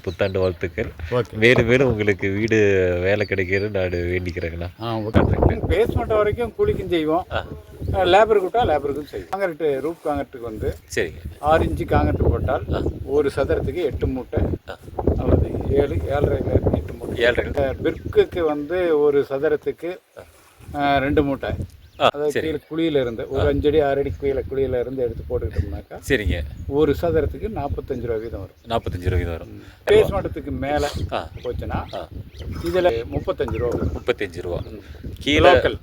புத்தாண்டு வாழ்த்துக்கள். ஓகே. மேலும் மேலும் உங்களுக்கு வீடு வேலை கிடைக்கிறதுன்னு நான் வேண்டிக்கிறேங்கண்ணா. ஓகே. பேஸ்மெண்ட் வரைக்கும் கூலிக்கும் செய்வோம். லேபருக்கு விட்டால் லேபருக்கும் செய்வோம். காங்கிரீட்டு ரூப் காங்கிரீட்டுக்கு வந்து சரிங்க. 6 இன்ச்சு காங்கிரீட் போட்டால் ஒரு சதுரத்துக்கு 8 மூட்டை அல்லது 7 7.5 8 மூட்டை. 7.5 பிர்க்குக்கு வந்து ஒரு சதுரத்துக்கு 2 மூட்டை. அதாவது சரி. கீழே குழியில இருந்து ஒரு 5 அடி 6 அடி குழியில இருந்து எடுத்து போட்டுக்கிட்டோம்னாக்கா சரிங்க. ஒரு சதுரத்துக்கு 45 ரூபா வீதம் வரும். 45 ரூபா வரும். பேஸ்மெண்ட்டுக்கு மேலே ஆ போச்சுன்னா இதில் 35 ரூபா வரும். 35 ரூபா கீழே. லோக்கல்.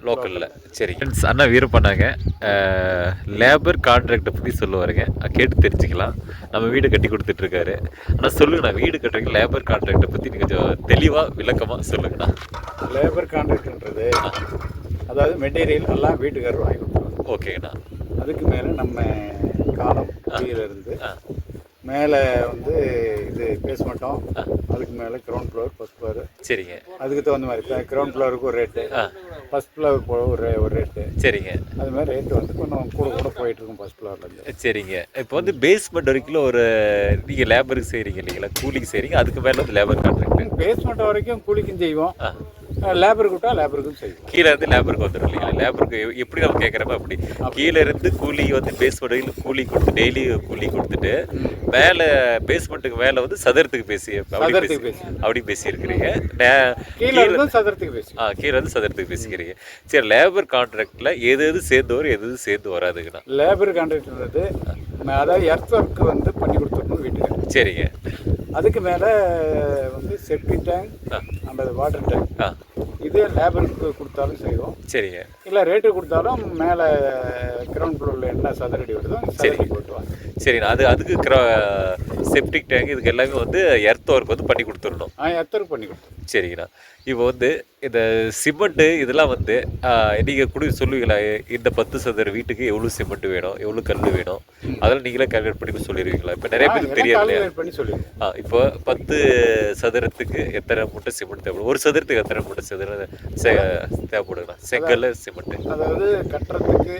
லோக்கலில். சரி ஃப்ரெண்ட்ஸ், அண்ணா வீரப்பண்ணாங்க லேபர் கான்ட்ராக்டை பற்றி சொல்லுவாருங்க. கேட்டு தெரிஞ்சுக்கலாம். நம்ம வீடு கட்டி கொடுத்துட்ருக்காரு. ஆனால் சொல்லுங்கண்ணா, வீடு கட்டுறீங்க லேபர் கான்ட்ராக்டை பற்றி நீங்கள் கொஞ்சம் தெளிவாக விளக்கமாக சொல்லுங்கண்ணா. லேபர் கான்ட்ராக்ட்ன்றது அதாவது மெட்டீரியல் எல்லாம் வீட்டுக்காரர் வாங்கி கொடுத்துருவாங்க. ஓகேங்கண்ணா. அதுக்கு மேலே நம்ம காலம் கீழேருந்து மேலே வந்து இது பேஸ்மெண்ட்டும், அதுக்கு மேலே கிரவுண்ட் ஃப்ளோர் ஃபஸ்ட் ஃப்ளோரு. சரிங்க. அதுக்கு தகுந்த மாதிரி இப்போ கிரவுண்ட் ஃப்ளோருக்கு ஒரு ரேட்டு, ஃபஸ்ட் ஃப்ளோருக்கு ஒரு ரேட்டு. சரிங்க. அது மாதிரி ரேட்டு வந்து கொஞ்சம் கூட போயிட்டுருக்கும் ஃபஸ்ட் ஃப்ளோர்லேருந்து. சரிங்க. இப்போ வந்து பேஸ்மெண்ட் வரைக்கும் ஒரு நீங்கள் லேபருக்கு செய்கிறீங்க இல்லைங்களா, கூலிக்கு செய்கிறீங்க. அதுக்கு மேலே வந்து லேபர் கான்ட்ராக்ட். பேஸ்மெண்ட் வரைக்கும் கூலிக்கும் செய்வோம். லேபருக்கு விட்டால் லேபருக்கும் செய்வோம். கீழே இருந்து லேபருக்கு வந்துடும் இல்லைங்களா. லேபருக்கு எப்படி நம்ம கேட்குறப்ப அப்படி கீழே இருந்து கூலி வந்து பேஸ்மெண்ட்டுக்கு கூலி கொடுத்து டெய்லி கூலி கொடுத்துட்டு மேலே பேஸ்மெண்ட்டுக்கு மேலே வந்து சதுரத்துக்கு அப்படி பேசியிருக்கிறீங்க. கீழே இருந்து சதுரத்துக்கு பேசி கீழே இருந்து சதுரத்துக்கு பேசிக்கிறீங்க. சரி, லேபர் கான்ட்ராக்டில் எது எது சேர்ந்து வரும், எது எது சேர்ந்து வராதுங்கண்ணா. லேபர் கான்ட்ராக்ட்ன்றது அதாவது எர்த் ஒர்க்கு வந்து பண்ணி கொடுத்துருக்கணும் வீட்டுக்கு. சரிங்க. அதுக்கு மேலே வந்து செப்டி டேங்க் அல்லது வாட்டர் டேங்க் இது லேபருக்கு கொடுத்தாலும் செய்வோம். சரிங்க. இல்லை ரேட்டு கொடுத்தாலும் மேலே கிரவுண்ட் ஃப்ளோரில் என்ன சதுரடி வருதோ சரி போட்டுவாங்க. சரிண்ணா. அதுக்கு செப்டிக் டேங்க் இதுக்கு எல்லாமே வந்து எர்த் ஒர்க் வந்து பண்ணி கொடுத்துடணும். எர்த் ஒர்க் பண்ணி கொடுத்துருவோம். சரிங்கண்ணா. இப்போ வந்து இந்த சிமெண்ட்டு இதெல்லாம் வந்து நீங்கள் சொல்லுவீங்களா, இந்த 10 சதுர வீட்டுக்கு எவ்வளோ சிமெண்ட் வேணும், எவ்வளோ கல் வேணும், அதெல்லாம் நீங்களே கால்குலேட் பண்ணி சொல்லிடுவீங்களா? இப்போ நிறைய பேருக்கு தெரியாது. இப்போ 10 சதுரத்துக்கு எத்தனை மூட்டை சிமெண்ட் தேவைப்படும், ஒரு சதுரத்துக்கு எத்தனை மூட்டை தேவைப்படுங்கண்ணா செங்கல் சிமெண்ட்டு? அதாவது கட்டுறதுக்கு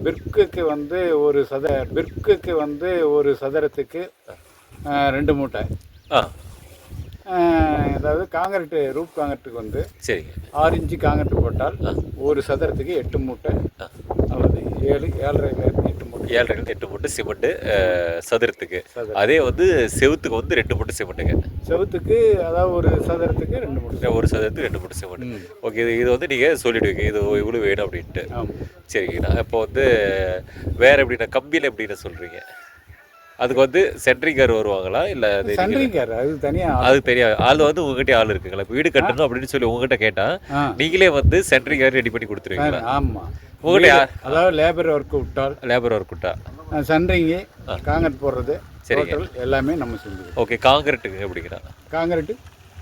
பிர்க்குக்கு வந்து ஒரு சதுரத்துக்கு 2 மூட்டை. அதாவது காங்கிரீட்டு ரூப் காங்கிரீட்டுக்கு வந்து சரிங்க 6 இன்ச்சு காங்கிரீட் போட்டால் ஒரு சதுரத்துக்கு 8 மூட்டை அல்லது 7.5 8 மூட்டை. 7.5 மூட்டை சிமெண்ட்டு சதுரத்துக்கு. அதே வந்து செவுத்துக்கு வந்து 2 மூட்டை சிமெண்ட்டுங்க. செவுத்துக்கு அதாவது ஒரு சதுரத்துக்கு 2 மூட்டை. ஒரு சதுரத்துக்கு 2 மூட்டை சிமெண்ட். ஓகே. இது வந்து நீங்கள் சொல்லிவிடுவீங்க இது இவ்வளோ வேணும் அப்படின்ட்டு. சரிங்கண்ணா. இப்போ வந்து வேறு எப்படின்னா கம்பியில் எப்படின்னு சொல்கிறீங்க? அதுக்கு வந்து சென்ட்ரிங்கார் வருவாங்களா இல்லை சென்ட்ரிங்கார் அது தனியாக ஆள் வந்து உங்ககிட்ட ஆள் இருக்குங்களா? இப்போ வீடு கட்டணும் அப்படின்னு சொல்லி உங்ககிட்ட கேட்டால் நீங்களே வந்து சென்ட்ரிங்கார் ரெடி பண்ணி கொடுத்துருவீங்களா? ஆமாம். உங்கள்கிட்ட அதாவது லேபர் ஒர்க் விட்டா சென்ட்ரிங்கு காங்கிரீட் போடுறது சரி எல்லாமே நம்ம செஞ்சுருவோம். ஓகே. காங்கிரீட்டுக்கு எப்படிங்கிறா?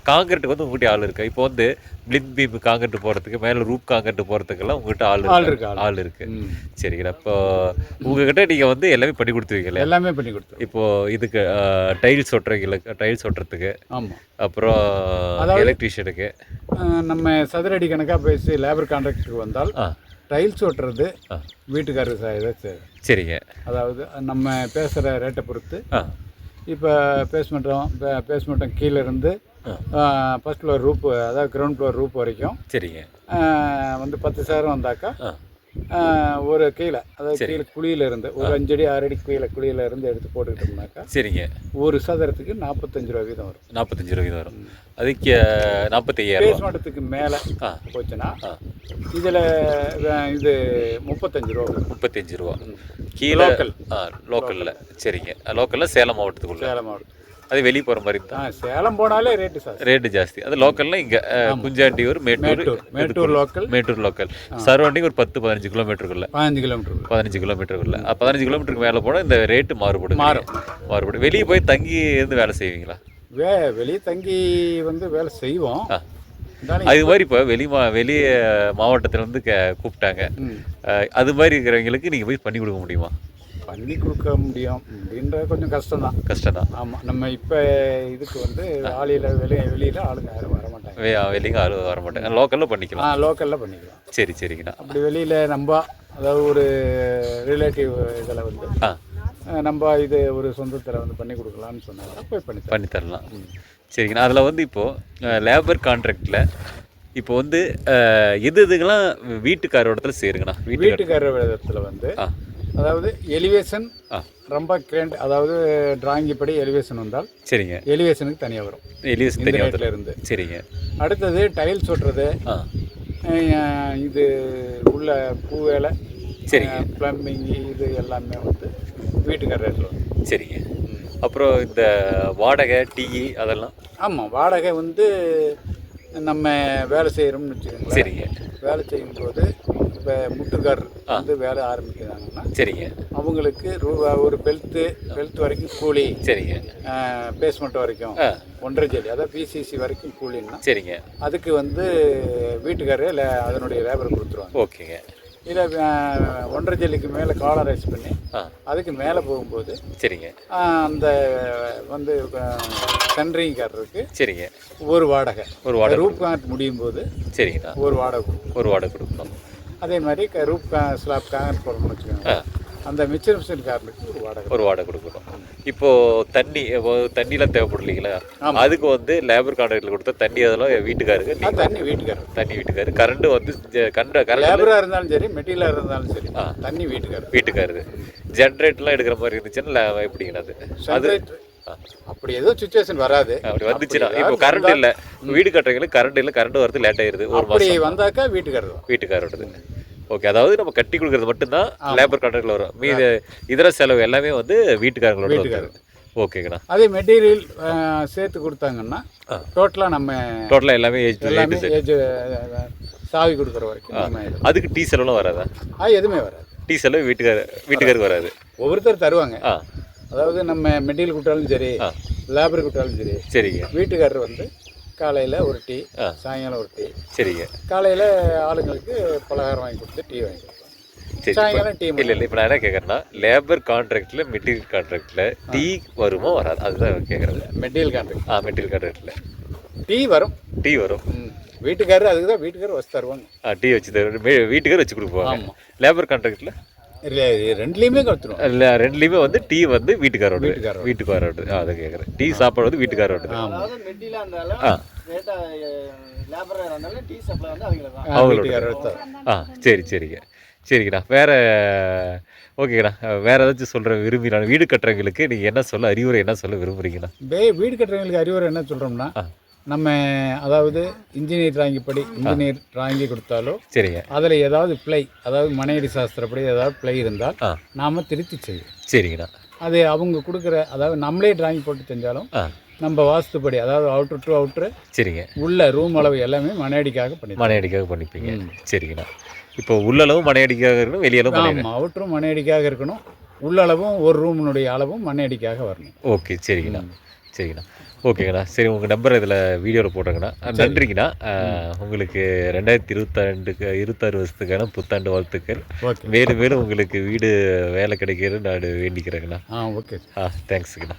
காங்கிரீட்டுக்கு வந்து உங்கள்கிட்ட ஆள் இருக்கா? இப்போ வந்து பிளித் பீம் காங்கிரீட் போகிறதுக்கு மேலே ரூப் காங்கிரீட் போகிறதுக்கெல்லாம் உங்கள்கிட்ட ஆள் இருக்கு. சரிங்களா. இப்போ உங்ககிட்ட நீங்கள் வந்து எல்லாமே பண்ணி கொடுத்துருவீங்களா? எல்லாமே பண்ணி கொடுத்துருவோம். இப்போது இதுக்கு டைல்ஸ் ஒட்டுறதுக்கு அப்புறம் எலக்ட்ரீஷியனுக்கு நம்ம சதுரடி கணக்காக பேசி லேபர் கான்ட்ராக்டுக்கு வந்தால் டைல்ஸ் ஒட்டுறது வீட்டுக்காரர். சரிங்க. அதாவது நம்ம பேசுகிற ரேட்டை பொறுத்து இப்போ பேஸ்மெண்ட்டும் கீழே இருந்து ஃபஸ்ட் ஃப்ளோர் ரூப் அதாவது கிரவுண்ட் ஃப்ளோர் ரூப் வரைக்கும் சரிங்க வந்து 10 சதுரம் வந்தாக்கா ஒரு கீழே அதாவது கீழே குழியில இருந்து ஒரு 5 அடி 6 அடி குழியில இருந்து எடுத்து போட்டுக்கிட்டோம்னாக்கா சரிங்க ஒரு சதுரத்துக்கு 45 ரூபா வீதம் வரும். 45 ரூபா வீதம் வரும். அதுக்கு 45,000. பேஸ்மெண்ட்டுக்கு மேலே போச்சுன்னா இதில் இது 35 ரூபா. 35 ரூபா கீழே லோக்கலில். சரிங்க. லோக்கலில் சேலம் மாவட்டத்துக்குள்ள. அது வெளியே போகிற மாதிரி தான். சேலம் போனாலே ரேட்டு ஜாஸ்தி. அது லோக்கல்னால் இங்கே குஞ்சாண்டியூர் மேட்டூர் லோக்கல் சரௌண்டிங் ஒரு 10-15 கிலோமீட்டருக்குள்ள. 15 கிலோமீட்டருக்குள்ள. 15 கிலோமீட்டருக்கு மேலே போனால் இந்த ரேட்டு மாறுபடும். வெளியே போய் தங்கி இருந்து வேலை செய்வீங்களா? வெளியே தங்கி வந்து வேலை செய்வோம். அது மாதிரி இப்போ வெளி மாவட்டத்தில் வந்து கூப்பிட்டாங்க, அது மாதிரி இருக்கிறவங்களுக்கு நீங்கள் போய் பண்ணி கொடுக்க முடியுமா? பண்ணி கொடுக்க முடியும் அப்படின்ற கொஞ்சம் கஷ்டம்தான். ஆமாம். நம்ம இப்போ இதுக்கு வந்து வெளியில் ஆளுங்க யாரும் வரமாட்டாங்க. வெளியே ஆளு வரமாட்டாங்க. லோக்கலில் பண்ணிக்கலாம். சரிங்கண்ணா. அப்படி வெளியில் நம்ம அதாவது ஒரு ரிலேட்டிவ் இதில் வந்து நம்ம இது ஒரு சொந்தத்தில் வந்து பண்ணி கொடுக்கலாம்னு சொன்னாங்க, போய் பண்ணி தரலாம். சரிங்கண்ணா. அதில் வந்து இப்போது லேபர் கான்ட்ராக்டில் இப்போ வந்து இதுக்கெல்லாம் வீட்டுக்கார இடத்துல சேருங்கண்ணா. வீட்டுக்கார இடத்துல வந்து அதாவது எலிவேஷன் ரொம்ப கிராண்ட், அதாவது டிராயிங் படி எலிவேஷன் வந்தால் சரிங்க, எலிவேஷனுக்கு தனியாக வரும். எலிவேஷன் தனியாக இருந்து சரிங்க. அடுத்தது டைல்ஸ் ஒட்டுறது, இது உள்ள பூ வேலை, சரிங்க, ப்ளம்பிங், இது எல்லாமே வந்து வீட்டுக்கார ரேட்டில் வரும். சரிங்க. அப்புறம் இந்த வாடகை டீ அதெல்லாம்? ஆமாம், வாடகை வந்து நம்ம வேலை செய்கிறோம்னு வச்சுக்கோங்களேன். சரிங்க. வேலை செய்யும்போது இப்போ முட்டுக்காரர் வந்து வேலை ஆரம்பிக்கிறாங்கன்னா சரிங்க, அவங்களுக்கு ஒரு பெல்ட் வரைக்கும் கூலி. சரிங்க. பேஸ்மெண்ட் வரைக்கும் 1.5 ஜல்லி, அதாவது பிசிசி வரைக்கும் கூலின்னா சரிங்க, அதுக்கு வந்து வீட்டுக்காரர் அதனுடைய லேபர் கொடுத்துருவாங்க. ஓகேங்க. இல்லை 1.5 ஜல்லிக்கு மேலே காலரைஸ் பண்ணி அதுக்கு மேலே போகும்போது சரிங்க, அந்த வந்து சென்ட்ரிங்காரருக்கு சரிங்க ஒரு வாடகை ரூப் கான்ட் முடியும் போது சரிங்கண்ணா ஒரு வாடகை கொடுக்கணும். அதே மாதிரி ரூப் ஸ்லாப் கான்ட் போடணும்னு வச்சுக்கோங்க, அந்த மிச்சர் மிஷின்காரனுக்கு ஒரு வாடகை கொடுக்கணும். இப்போது தண்ணிலாம் தேவைப்படலைங்களா? அதுக்கு வந்து லேபர் கான்ட்ராக்டில் கொடுத்தா தண்ணி அதெல்லாம் வீட்டுக்காருக்கு? தண்ணி வீட்டுக்காரு. கரண்ட் வந்து லேபராக இருந்தாலும் சரி, மெட்டீரியலாக இருந்தாலும் சரி, தண்ணி வீட்டுக்காரு. ஜென்ரேட்டர்லாம் எடுக்கிற மாதிரி இருந்துச்சுன்னா எப்படிங்கண்ணா அது? அப்படி ஏதோ சுச்சுவேஷன் வராது. அப்படி வந்துச்சுன்னா இப்போ கரண்ட் இல்லை, வீடு கட்டுறவங்களுக்கு கரண்ட் வரது லேட் ஆயிருது, ஒரு மாதம் வந்தாக்கா வீட்டுக்காரோடது. ஓகே, அதாவது நம்ம கட்டி கொடுக்கறது மட்டும்தான் லேபர் கான்ட்ராக்டில் வரும், மீது இதர செலவு எல்லாமே வந்து வீட்டுக்காரங்களோட. ஓகேங்கண்ணா. அதே மெட்டீரியல் சேர்த்து கொடுத்தாங்கன்னா டோட்டலாக எல்லாமே ஏஜ் சாவி கொடுக்குற வரைக்கும். அதுக்கு டீ செலவுலாம் வராதா? எதுவுமே வராது. டீ செலவு வீட்டுக்காருக்கு வராது. ஒவ்வொருத்தர் தருவாங்க. அதாவது நம்ம மெட்டீரியல் கொடுத்தாலும் சரி, லேபர் கொடுத்தாலும் சரி, சரிங்க, வீட்டுக்காரர் வந்து காலையில் ஒரு டீ, சாயங்காலம் ஒரு டீ. சரிங்க. காலையில் ஆளுங்களுக்கு பலகாரம் வாங்கி கொடுத்து டீ வாங்கி கொடுப்போம், சாயங்காலம் டீ. இல்லை இப்போ நான் என்ன கேட்குறேன்னா, லேபர் கான்ட்ராக்டில் மெட்டீரியல் கான்ட்ராக்டில் டீ வருமோ வராது, அதுதான் கேட்குறது. மெட்டீரியல் கான்ட்ராக்டில் டீ வரும். வீட்டுக்காரர் அதுக்கு தான் வீட்டுக்காரர் வச்சு தருவாங்க. டீ வச்சு தருவாங்க, வீட்டுக்காரர் வச்சு கொடுப்பாங்க. லேபர் கான்ட்ராக்டில் இல்லை, ரெண்டுலேயுமே கொடுத்துருவோம். இல்லை, ரெண்டுலேயுமே வந்து டீ வந்து வீட்டுக்காரோடு. அதை கேட்குறேன். டீ சாப்பாடு வந்து வீட்டுக்காரோடு. சரிங்கண்ணா. வேற ஓகேங்கண்ணா. வேற ஏதாச்சும் சொல்கிற விரும்பினா வீடு கட்டுறவங்களுக்கு நீங்கள் என்ன சொல்ல அறிவுரை என்ன சொல்ல விரும்புறீங்கண்ணா? வீடு கட்டுறவங்களுக்கு அறிவுரை என்ன சொல்கிறோம்னா, நம்ம அதாவது இன்ஜினியர் டிராயிங்கி கொடுத்தாலோ சரிங்க, அதில் ஏதாவது பிழை, அதாவது மனையடி சாஸ்திரப்படி ஏதாவது பிழை இருந்தால் நாம் திருத்தி செய்வோம். சரிங்கண்ணா. அது அவங்க கொடுக்குற, அதாவது நம்மளே டிராயிங் போட்டு செஞ்சாலும் நம்ம வாஸ்துப்படி, அதாவது அவுட்ரு டு அவுட்ரு சரிங்க, உள்ள ரூம் அளவு எல்லாமே மனையடிக்காக பண்ணிப்பீங்க. சரிங்கண்ணா. இப்போ உள்ளளவும் மனையடிக்காக இருக்கணும், வெளியளவும்? ஆமாம், அவுட்ரும் மனையடிக்காக இருக்கணும், உள்ளளவும் ஒரு ரூமினுடைய அளவும் மனையடிக்காக வரணும். ஓகே, சரிங்கண்ணா. ஓகேங்கண்ணா. சரி, உங்கள் நம்பர் இதில் வீடியோவில் போட்டுருங்கண்ணா. நன்றிங்கண்ணா. உங்களுக்கு 2022 வருஷத்துக்கான புத்தாண்டு வாழ்த்துக்கள். மேலும் உங்களுக்கு வீடு வேலை கிடைக்கிறது நான் வேண்டிக்கிறேங்கண்ணா. ஓகே. தேங்க்ஸுங்கண்ணா.